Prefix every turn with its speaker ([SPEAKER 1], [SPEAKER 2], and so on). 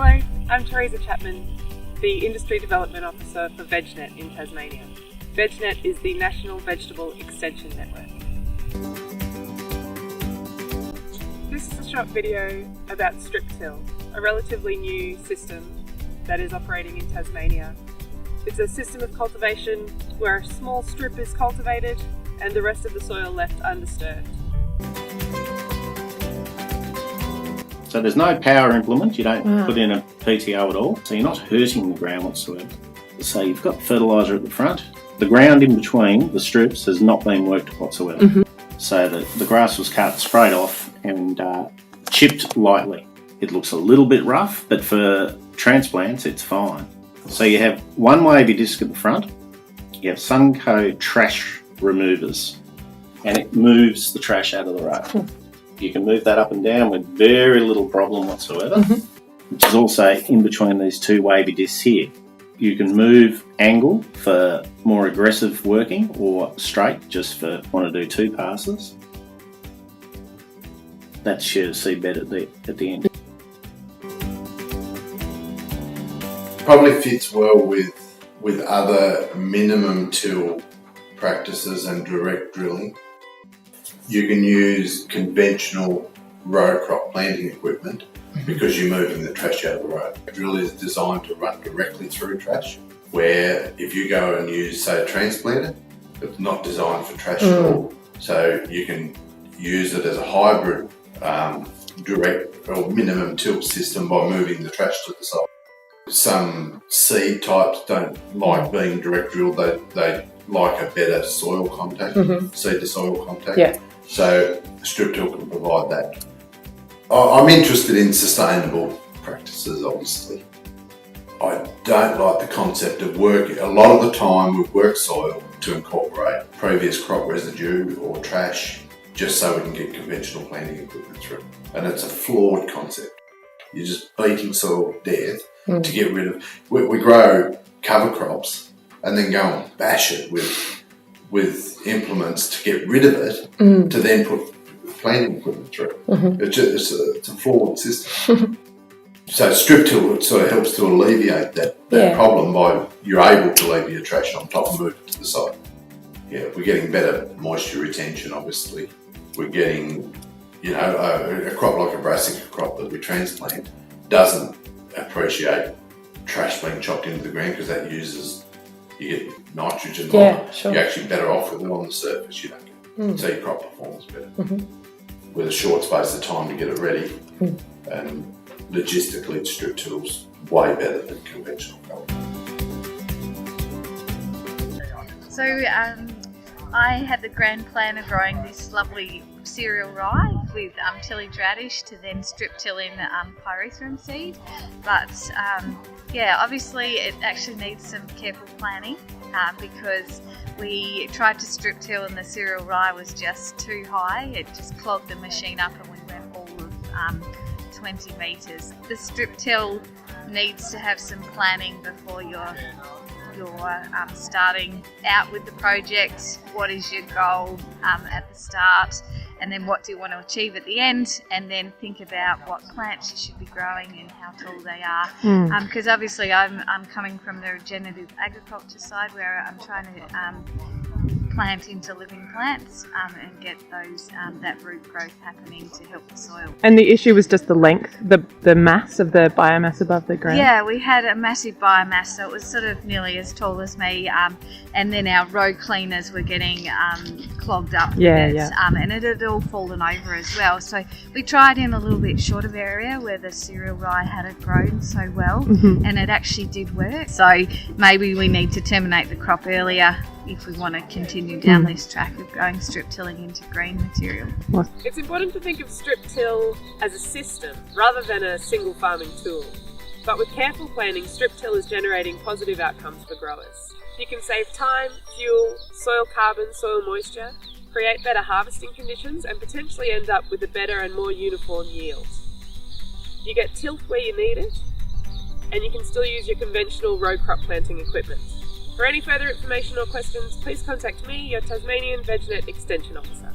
[SPEAKER 1] Hello, I'm Teresa Chapman, the Industry Development Officer for VegNET in Tasmania. VegNET is the National Vegetable Extension Network. This is a short video about strip till, a relatively new system that is operating in Tasmania. It's a system of cultivation where a small strip is cultivated and the rest of the soil left undisturbed.
[SPEAKER 2] So there's no power implement, you don't put in a PTO at all, so you're not hurting the ground whatsoever. So you've got fertiliser at the front. The ground in between the strips has not been worked whatsoever. So the grass was cut straight off and chipped lightly. It looks a little bit rough, but for transplants it's fine. So you have one wavy disc at the front, you have Sunco trash removers, and it moves the trash out of the road. You can move that up and down with very little problem whatsoever, which is also in between these two wavy discs here. You can move angle for more aggressive working or straight just for want to do two passes. That's your seedbed at the end.
[SPEAKER 3] Probably fits well with other minimum till practices and direct drilling. You can use conventional row crop planting equipment because you're moving the trash out of the road. A drill is designed to run directly through trash, where if you go and use, say, a transplanter, it's not designed for trash at all. So you can use it as a hybrid direct or minimum tilt system by moving the trash to the side. Some seed types don't like being direct drilled, they like a better soil contact, seed to soil contact.
[SPEAKER 4] Yeah.
[SPEAKER 3] So a strip till can provide that. I'm interested in sustainable practices, obviously. I don't like the concept of working. A lot of the time we work soil to incorporate previous crop residue or trash just so we can get conventional planting equipment through. And it's a flawed concept. You're just beating soil to death to get rid of. We grow cover crops and then go and bash it with implements to get rid of it to then put planting equipment through. It's a flawed system. So strip till sort of helps to alleviate that problem by you're able to leave your trash on top and move it to the side. Yeah, we're getting better moisture retention, obviously. We're getting, a crop like a brassica crop that we transplant doesn't appreciate trash being chopped into the ground because that uses, you get nitrogen. You're actually better off with it on the surface, you don't get. So your crop performs better. With a short space of time to get it ready, and logistically strip till's way better than conventional culture.
[SPEAKER 5] So I had the grand plan of growing this lovely cereal rye with tillage radish to then strip till in pyrethrum seed, but obviously it actually needs some careful planning because we tried to strip till and the cereal rye was just too high. It just clogged the machine up and we went all of 20 metres. The strip till needs to have some planning before you're starting out with the project. What is your goal at the start, and then what do you want to achieve at the end, and then think about what plants you should be growing and how tall they are. Because obviously I'm coming from the regenerative agriculture side where I'm trying to plant into living plants and get those that root growth happening to help the soil.
[SPEAKER 4] And the issue was just the length, the mass of the biomass above the ground? Yeah,
[SPEAKER 5] we had a massive biomass, so it was sort of nearly as tall as me, and then our row cleaners were getting clogged up with it, and it had all fallen over as well. So we tried in a little bit shorter area where the cereal rye hadn't grown so well, and it actually did work. So maybe we need to terminate the crop earlier if we want to continue down this track of going strip tilling into green material.
[SPEAKER 1] It's important to think of strip till as a system rather than a single farming tool. But with careful planning, strip till is generating positive outcomes for growers. You can save time, fuel, soil carbon, soil moisture, create better harvesting conditions and potentially end up with a better and more uniform yield. You get tilt where you need it, and you can still use your conventional row crop planting equipment. For any further information or questions, please contact me, your Tasmanian VegNET Extension Officer.